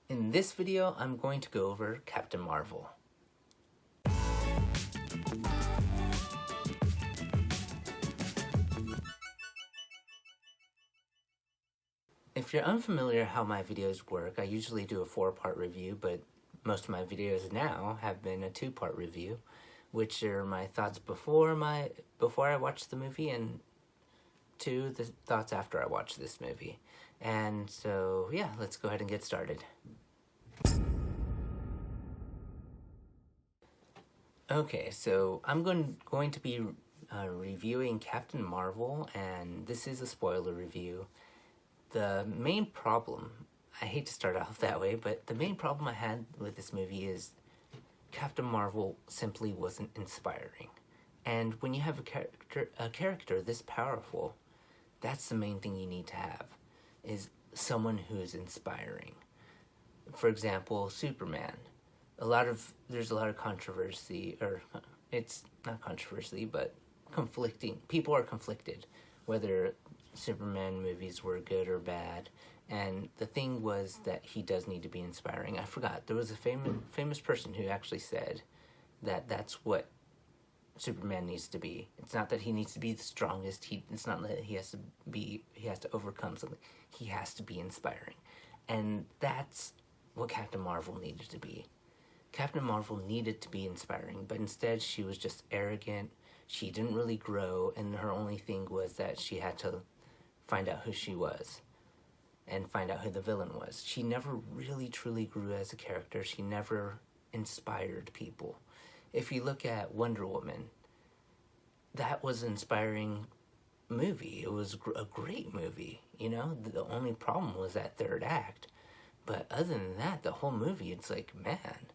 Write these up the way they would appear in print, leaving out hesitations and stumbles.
In this video, I'm going to go over Captain Marvel. If you're unfamiliar how my videos work, I usually do a 4-part review, but most of my videos now have been a 2-part review, which are my thoughts before I watch the movie, and 2, the thoughts after I watch this movie. And so, yeah, let's go ahead and get started. Okay, so I'm going to be reviewing Captain Marvel, and this is a spoiler review. The main problem, I hate to start off that way, but the main problem I had with this movie is Captain Marvel simply wasn't inspiring. And when you have a character this powerful, that's the main thing you need to have, is someone who's inspiring. For example, Superman. There's a lot of controversy, or it's not controversy, but conflicting. People are conflicted whether Superman movies were good or bad. And the thing was that he does need to be inspiring. I forgot, there was a famous person who actually said that that's what Superman needs to be. It's not that he needs to be the strongest. It's not that he has to overcome something. He has to be inspiring. And that's what Captain Marvel needed to be. Captain Marvel needed to be inspiring, but instead she was just arrogant. She didn't really grow, and her only thing was that she had to find out who she was and find out who the villain was. She never really truly grew as a character. She never inspired people. If you look at Wonder Woman, that was an inspiring movie. It was a great movie, you know? The only problem was that third act. But other than that, the whole movie, it's like, man,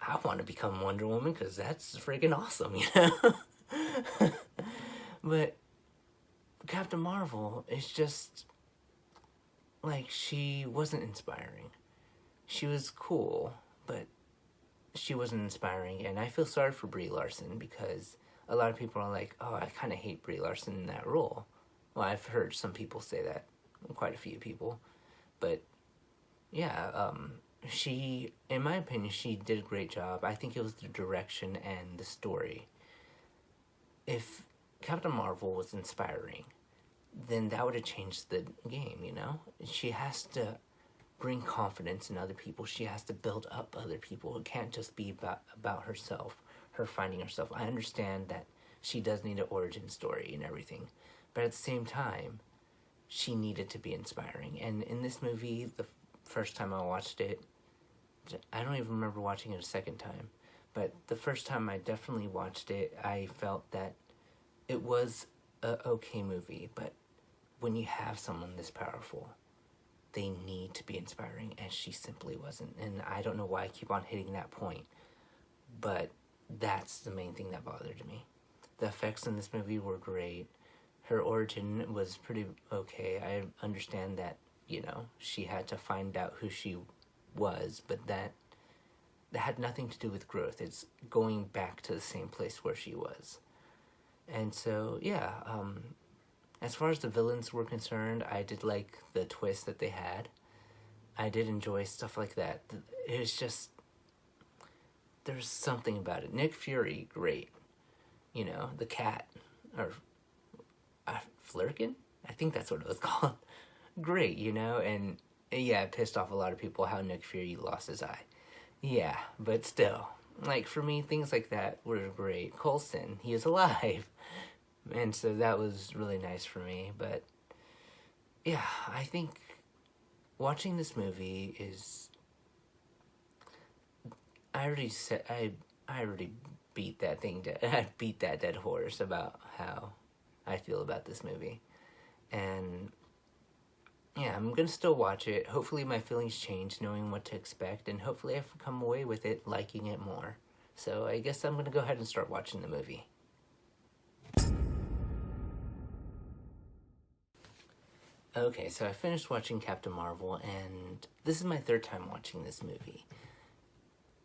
I want to become Wonder Woman because that's freaking awesome, you know? But Captain Marvel is just, like, she wasn't inspiring. She was cool, but she wasn't inspiring, and I feel sorry for Brie Larson because a lot of people are like, oh, I kind of hate Brie Larson in that role. Well, I've heard some people say that, quite a few people, but yeah, she, in my opinion, she did a great job. I think it was the direction and the story. If Captain Marvel was inspiring, then that would have changed the game, you know? She has to bring confidence in other people. She has to build up other people. It can't just be about herself, her finding herself. I understand that she does need an origin story and everything, but at the same time, she needed to be inspiring. And in this movie, the first time I watched it, I don't even remember watching it a second time, but the first time I definitely watched it, I felt that it was a okay movie, but when you have someone this powerful, they need to be inspiring, and she simply wasn't. And I don't know why I keep on hitting that point, but that's the main thing that bothered me. The effects in this movie were great. Her origin was pretty okay. I understand that, you know, she had to find out who she was, but that had nothing to do with growth. It's going back to the same place where she was. And so, yeah, as far as the villains were concerned, I did like the twist that they had. I did enjoy stuff like that. It was just, there's something about it. Nick Fury, great. You know, the cat, or Flurkin? I think that's what it was called. Great, you know, and yeah, it pissed off a lot of people how Nick Fury lost his eye. Yeah, but still, like, for me, things like that were great. Coulson, he is alive. And so that was really nice for me. But yeah, I think watching this movie is, I already beat that thing I beat that dead horse about how I feel about this movie. And yeah, I'm gonna still watch it. Hopefully my feelings change, knowing what to expect, and hopefully I've come away with it liking it more. So I guess I'm gonna go ahead and start watching the movie. Okay, so I finished watching Captain Marvel, and this is my 3rd time watching this movie.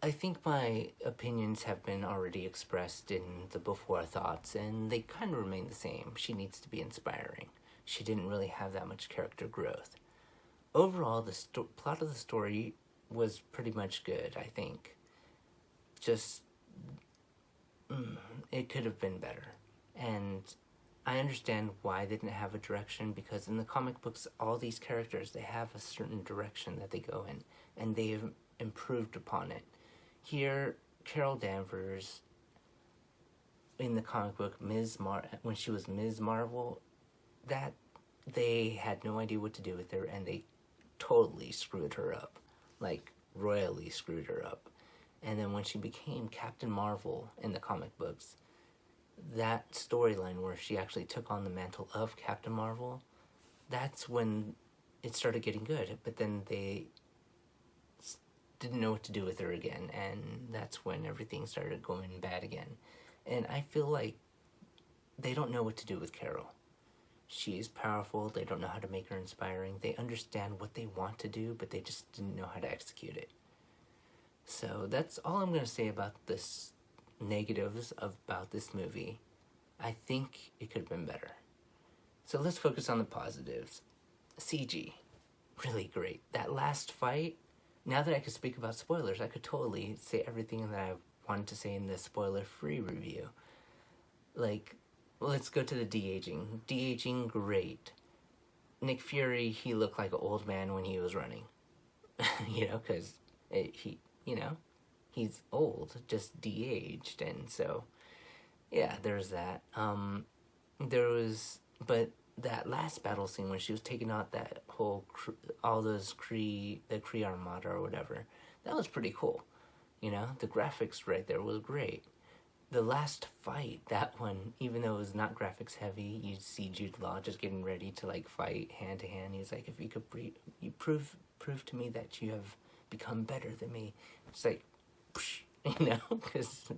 I think my opinions have been already expressed in the before thoughts, and they kind of remain the same. She needs to be inspiring. She didn't really have that much character growth. Overall, the plot of the story was pretty much good, I think. Just, it could have been better. And I understand why they didn't have a direction, because in the comic books, all these characters, they have a certain direction that they go in, and they've improved upon it. Here, Carol Danvers, in the comic book, when she was Ms. Marvel, that they had no idea what to do with her, and they totally screwed her up. Like, royally screwed her up. And then when she became Captain Marvel in the comic books, that storyline where she actually took on the mantle of Captain Marvel, that's when it started getting good. But then they didn't know what to do with her again, and that's when everything started going bad again. And I feel like they don't know what to do with Carol. She is powerful, they don't know how to make her inspiring, they understand what they want to do, but they just didn't know how to execute it. So that's all I'm going to say about this negatives about this movie. I think it could have been better. So let's focus on the positives. CG, really great. That last fight, now that I could speak about spoilers, I could totally say everything that I wanted to say in the spoiler-free review. Like, let's go to the de-aging. De-aging, great. Nick Fury, he looked like an old man when he was running. Because he's old, just de-aged, and so, yeah, there's that. But that last battle scene when she was taking out that whole, the Kree Armada or whatever, that was pretty cool. The graphics right there was great. The last fight, that one, even though it was not graphics heavy, you see Jude Law just getting ready to, fight hand to hand. He's like, if you could you prove to me that you have become better than me. It's like, because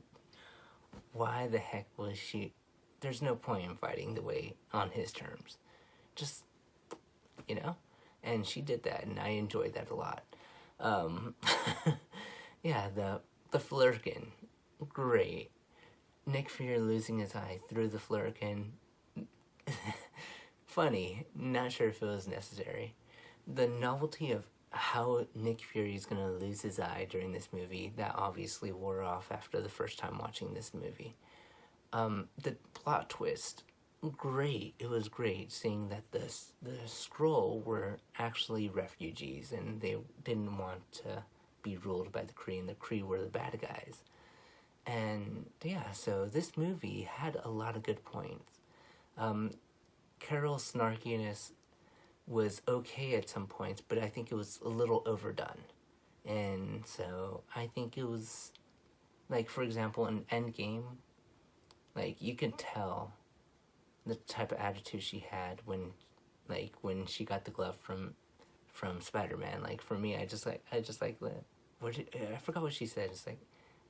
why the heck was she? There's no point in fighting the way on his terms. Just, and she did that, and I enjoyed that a lot. Yeah, the Flurkin, great. Nick Fury losing his eye through the Flurkin, funny, not sure if it was necessary. The novelty of how Nick Fury is going to lose his eye during this movie, that obviously wore off after the first time watching this movie. The plot twist, great. It was great seeing that the Skrull were actually refugees, and they didn't want to be ruled by the Kree, and the Kree were the bad guys. And yeah, so this movie had a lot of good points. Carol's snarkiness was okay at some points, but I think it was a little overdone. And so I think it was, for example, in Endgame, you could tell the type of attitude she had when she got the glove from Spider-Man. For me, I forgot what she said. It's like,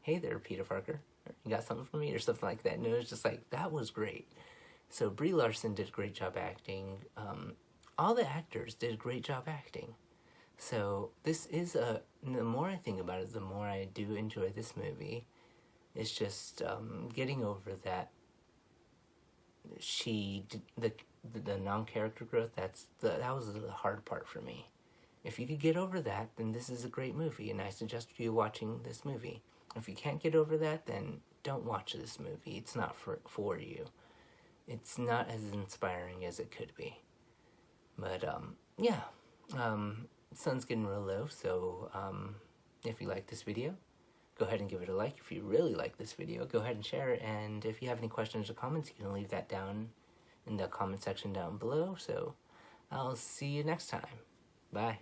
hey there, Peter Parker, you got something for me, or something like that. And it was just that was great. So Brie Larson did a great job acting. All the actors did a great job acting. So this is the more I think about it, the more I do enjoy this movie. It's just getting over that the non-character growth, that was the hard part for me. If you could get over that, then this is a great movie, and I suggest you watching this movie. If you can't get over that, then don't watch this movie. It's not for you. It's not as inspiring as it could be. But, yeah. Sun's getting real low, so if you like this video, go ahead and give it a like. If you really like this video, go ahead and share it. And if you have any questions or comments, you can leave that down in the comment section down below. So I'll see you next time. Bye.